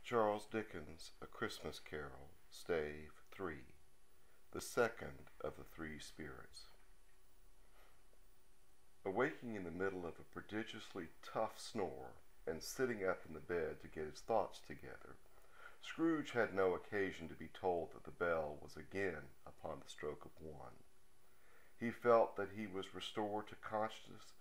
Charles Dickens' A Christmas Carol, Stave 3, the second of the three spirits. Awaking in the middle of a prodigiously tough snore, and sitting up in the bed to get his thoughts together, Scrooge had no occasion to be told that the bell was again upon the stroke of 1. He felt that he was restored to consciousness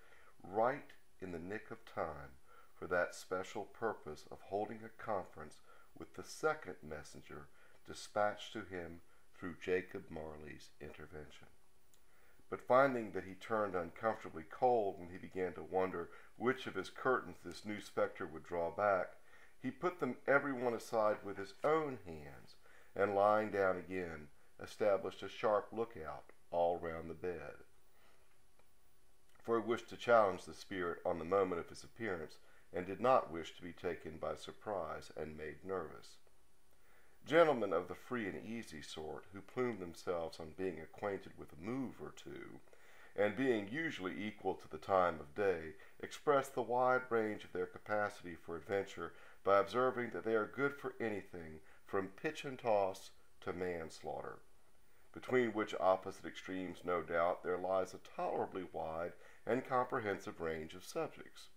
right in the nick of time for that special purpose of holding a conference with the second messenger dispatched to him through Jacob Marley's intervention. But finding that he turned uncomfortably cold when he began to wonder which of his curtains this new spectre would draw back, he put them every one aside with his own hands, and lying down again, established a sharp lookout all round the bed. For he wished to challenge the spirit on the moment of his appearance, and did not wish to be taken by surprise and made nervous. Gentlemen of the free and easy sort, who plume themselves on being acquainted with a move or two, and being usually equal to the time of day, express the wide range of their capacity for adventure by observing that they are good for anything from pitch and toss to manslaughter, between which opposite extremes, no doubt, there lies a tolerably wide and comprehensive range of subjects.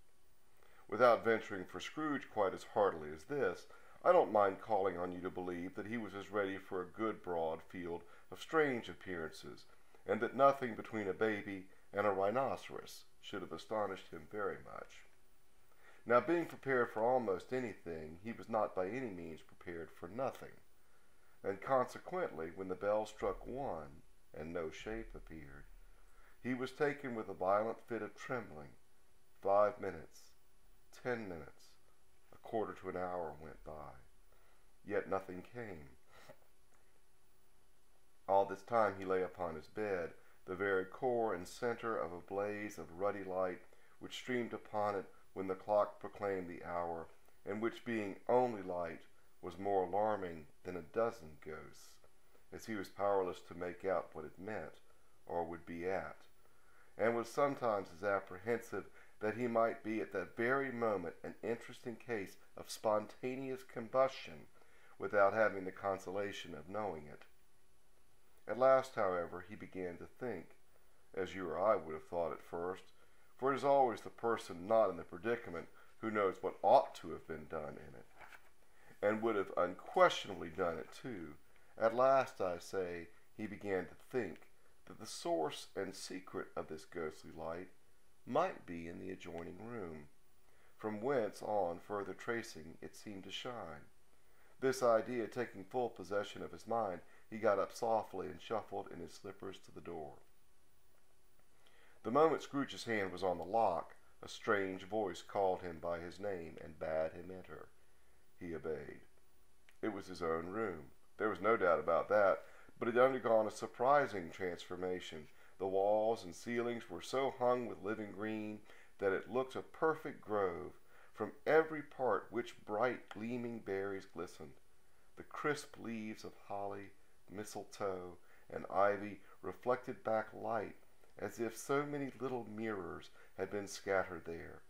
Without venturing for Scrooge quite as heartily as this, I don't mind calling on you to believe that he was as ready for a good broad field of strange appearances, and that nothing between a baby and a rhinoceros should have astonished him very much. Now, being prepared for almost anything, he was not by any means prepared for nothing, and consequently, when the bell struck 1, and no shape appeared, he was taken with a violent fit of trembling. 5 minutes, 10 minutes, a quarter to an hour went by, yet nothing came. All this time he lay upon his bed, the very core and center of a blaze of ruddy light which streamed upon it when the clock proclaimed the hour, and which, being only light, was more alarming than a dozen ghosts, as he was powerless to make out what it meant, or would be at, and was sometimes as apprehensive that he might be at that very moment an interesting case of spontaneous combustion without having the consolation of knowing it. At last, however, he began to think, as you or I would have thought at first, for it is always the person not in the predicament who knows what ought to have been done in it, and would have unquestionably done it too. At last, I say, he began to think that the source and secret of this ghostly light might be in the adjoining room, from whence on further tracing it seemed to shine. This idea taking full possession of his mind, he got up softly and shuffled in his slippers to the door. The moment Scrooge's hand was on the lock, a strange voice called him by his name and bade him enter. He obeyed. It was his own room. There was no doubt about that, but it had undergone a surprising transformation. The walls and ceilings were so hung with living green that it looked a perfect grove, from every part which bright gleaming berries glistened. The crisp leaves of holly, mistletoe, and ivy reflected back light as if so many little mirrors had been scattered there,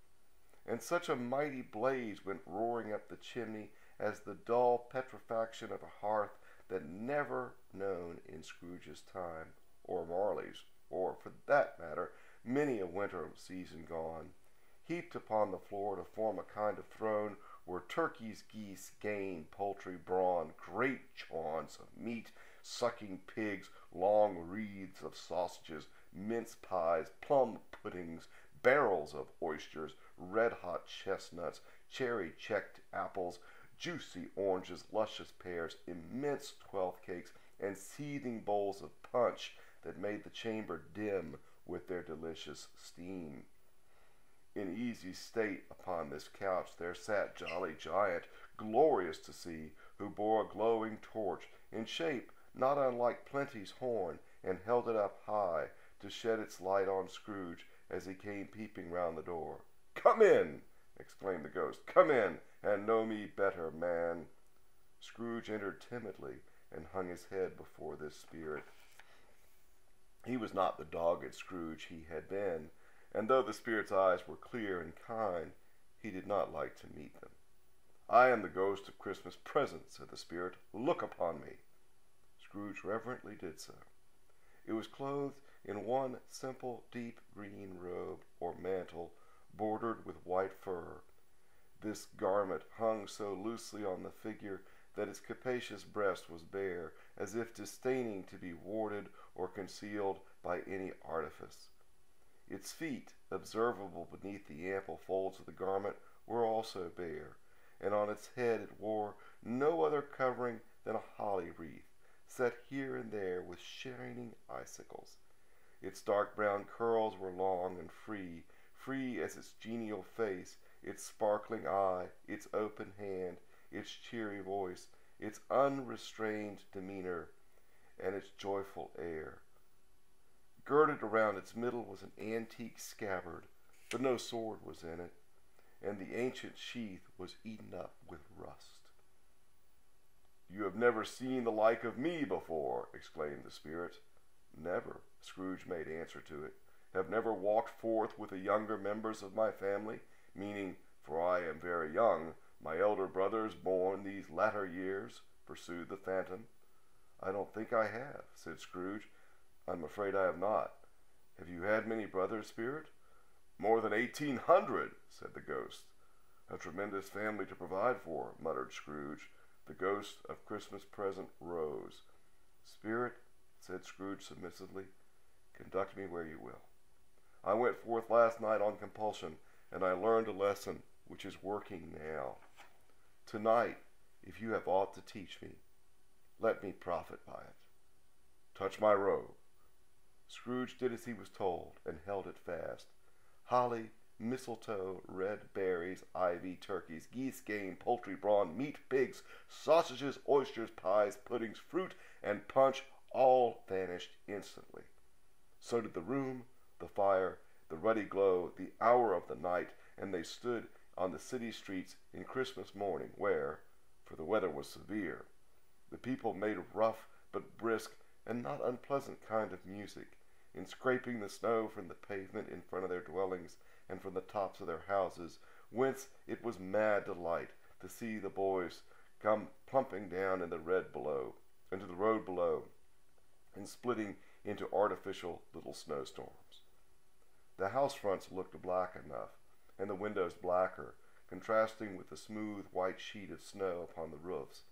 and such a mighty blaze went roaring up the chimney as the dull petrifaction of a hearth that never known in Scrooge's time, or Marley's, or, for that matter, many a winter season gone, heaped upon the floor to form a kind of throne where turkeys, geese, game, poultry, brawn, great chawns of meat, sucking pigs, long wreaths of sausages, mince pies, plum puddings, barrels of oysters, red-hot chestnuts, cherry-cheeked apples, juicy oranges, luscious pears, immense 12th cakes, and seething bowls of punch that made the chamber dim with their delicious steam. In easy state upon this couch there sat Jolly Giant, glorious to see, who bore a glowing torch, in shape not unlike Plenty's horn, and held it up high to shed its light on Scrooge as he came peeping round the door. "Come in!" exclaimed the ghost. "Come in, and know me better, man." Scrooge entered timidly, and hung his head before this spirit. He was not the dogged Scrooge he had been, and though the spirit's eyes were clear and kind, he did not like to meet them. I am the ghost of Christmas present, said the spirit. Look upon me. Scrooge reverently did so. It was clothed in one simple deep green robe or mantle bordered with white fur. This garment hung so loosely on the figure that its capacious breast was bare, as if disdaining to be warded or concealed by any artifice. Its feet, observable beneath the ample folds of the garment, were also bare, and on its head it wore no other covering than a holly wreath, set here and there with shining icicles. Its dark brown curls were long and free, free as its genial face, its sparkling eye, its open hand, its cheery voice, its unrestrained demeanor, and its joyful air. Girded around its middle was an antique scabbard, but no sword was in it, and the ancient sheath was eaten up with rust. You have never seen the like of me before, exclaimed the spirit. Never, Scrooge made answer to it. Have never walked forth with the younger members of my family, meaning, for I am very young, my elder brothers born these latter years, pursued the phantom. I don't think I have, said Scrooge. I'm afraid I have not. Have you had many brothers, spirit? More than 1,800, said the ghost. A tremendous family to provide for, muttered Scrooge. The ghost of Christmas present rose. Spirit, said Scrooge submissively, conduct me where you will. I went forth last night on compulsion, and I learned a lesson which is working now. Tonight, if you have aught to teach me, let me profit by it. Touch my robe. Scrooge did as he was told, and held it fast. Holly, mistletoe, red berries, ivy, turkeys, geese, game, poultry, brawn, meat, pigs, sausages, oysters, pies, puddings, fruit, and punch all vanished instantly. So did the room, the fire, the ruddy glow, the hour of the night, and they stood on the city streets in Christmas morning, where, for the weather was severe, the people made rough but brisk and not unpleasant kind of music, in scraping the snow from the pavement in front of their dwellings and from the tops of their houses, whence it was mad delight to see the boys come plumping down into the road below, and splitting into artificial little snowstorms. The house fronts looked black enough, and the windows blacker, contrasting with the smooth white sheet of snow upon the roofs,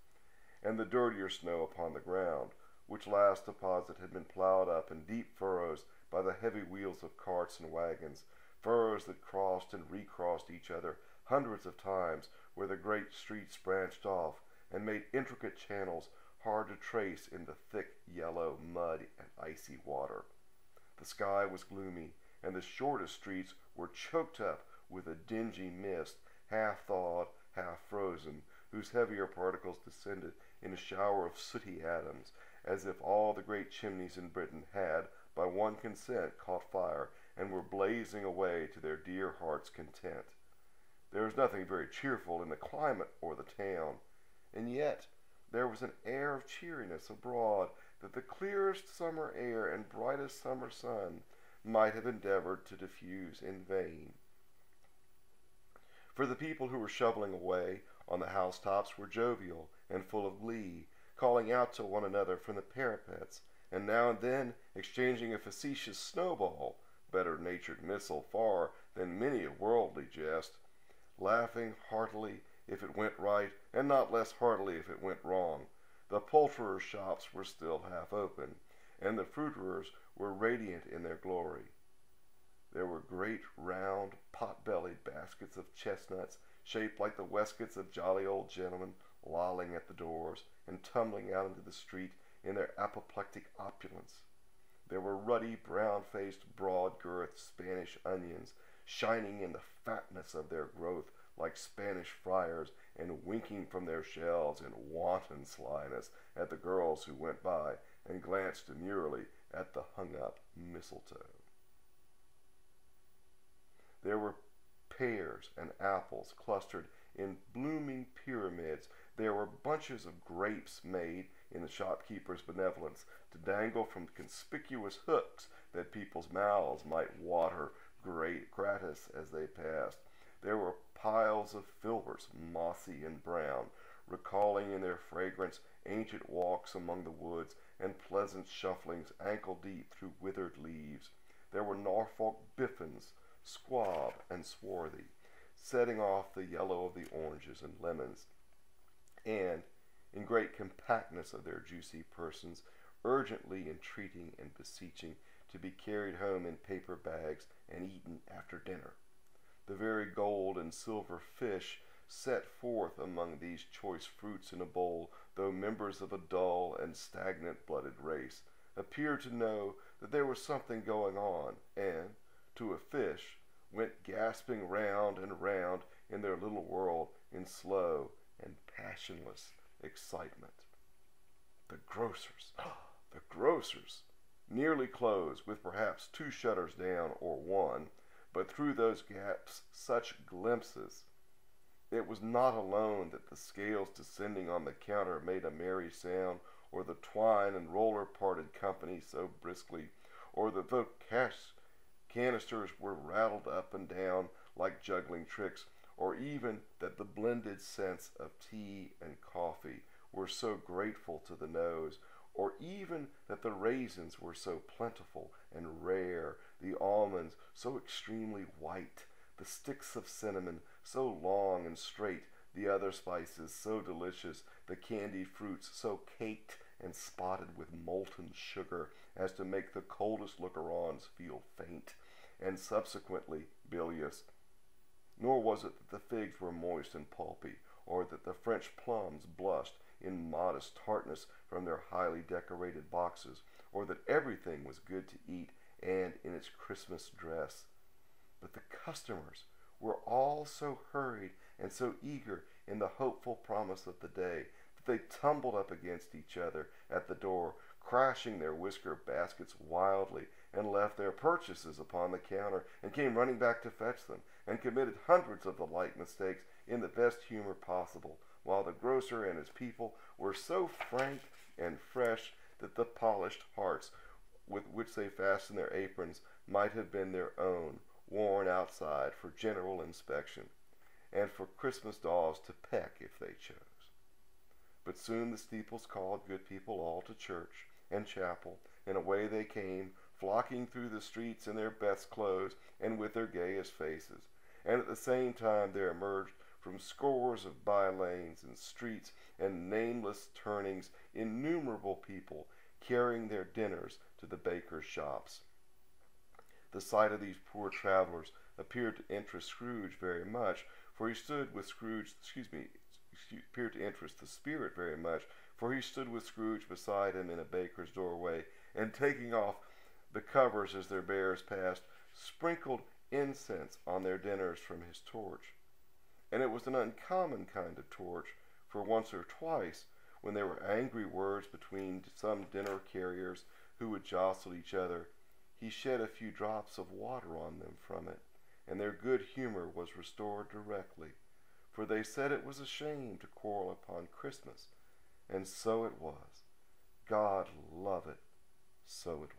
and the dirtier snow upon the ground, which last deposit had been plowed up in deep furrows by the heavy wheels of carts and wagons, furrows that crossed and recrossed each other hundreds of times, where the great streets branched off and made intricate channels hard to trace in the thick yellow mud and icy water. The sky was gloomy, and the shortest streets were choked up with a dingy mist, half thawed, half frozen, whose heavier particles descended in a shower of sooty atoms, as if all the great chimneys in Britain had, by one consent, caught fire, and were blazing away to their dear hearts' content. There was nothing very cheerful in the climate or the town, and yet there was an air of cheeriness abroad that the clearest summer air and brightest summer sun might have endeavored to diffuse in vain. For the people who were shoveling away on the housetops were jovial and full of glee, calling out to one another from the parapets, and now and then exchanging a facetious snowball, better-natured missile far than many a worldly jest, laughing heartily if it went right, and not less heartily if it went wrong. The poulterers' shops were still half open, and the fruiterers were radiant in their glory. There were great, round, pot-bellied baskets of chestnuts, shaped like the waistcoats of jolly old gentlemen, lolling at the doors, and tumbling out into the street in their apoplectic opulence. There were ruddy, brown-faced, broad-girthed Spanish onions, shining in the fatness of their growth like Spanish friars, and winking from their shells in wanton slyness at the girls who went by, and glanced demurely at the hung-up mistletoe. There were pears and apples clustered in blooming pyramids. There were bunches of grapes made in the shopkeeper's benevolence to dangle from conspicuous hooks that people's mouths might water gratis as they passed. There were piles of filberts, mossy and brown, recalling in their fragrance ancient walks among the woods and pleasant shufflings ankle-deep through withered leaves. There were Norfolk biffins, squab and swarthy, setting off the yellow of the oranges and lemons, and, in great compactness of their juicy persons, urgently entreating and beseeching to be carried home in paper bags and eaten after dinner. The very gold and silver fish set forth among these choice fruits in a bowl, though members of a dull and stagnant-blooded race, appeared to know that there was something going on, and, to a fish, went gasping round and round in their little world in slow and passionless excitement. The grocers, the grocers, nearly closed, with perhaps 2 shutters down or 1, but through those gaps such glimpses. It was not alone that the scales descending on the counter made a merry sound, or the twine and roller parted company so briskly, or that the canisters were rattled up and down like juggling tricks, or even that the blended scents of tea and coffee were so grateful to the nose, or even that the raisins were so plentiful and rare, the almonds so extremely white, the sticks of cinnamon so long and straight, the other spices so delicious, the candied fruits so caked and spotted with molten sugar as to make the coldest looker-ons feel faint, and subsequently bilious. Nor was it that the figs were moist and pulpy, or that the French plums blushed in modest tartness from their highly decorated boxes, or that everything was good to eat and in its Christmas dress. But the customers were all so hurried and so eager in the hopeful promise of the day that they tumbled up against each other at the door, crashing their whisker baskets wildly, and left their purchases upon the counter, and came running back to fetch them, and committed hundreds of the like mistakes in the best humor possible, while the grocer and his people were so frank and fresh that the polished hearts with which they fastened their aprons might have been their own, worn outside for general inspection, and for Christmas dolls to peck if they chose. But soon the steeples called good people all to church and chapel, and away they came, flocking through the streets in their best clothes and with their gayest faces. And at the same time there emerged from scores of by-lanes and streets and nameless turnings innumerable people carrying their dinners to the bakers' shops. The sight of these poor travelers appeared to interest Scrooge very much, for he stood with Scrooge, appeared to interest the spirit very much, for he stood with Scrooge beside him in a baker's doorway, and taking off the covers as their bearers passed, sprinkled incense on their dinners from his torch. And it was an uncommon kind of torch, for once or twice, when there were angry words between some dinner carriers who would jostle each other, he shed a few drops of water on them from it, and their good humor was restored directly, for they said it was a shame to quarrel upon Christmas, and so it was. God love it, so it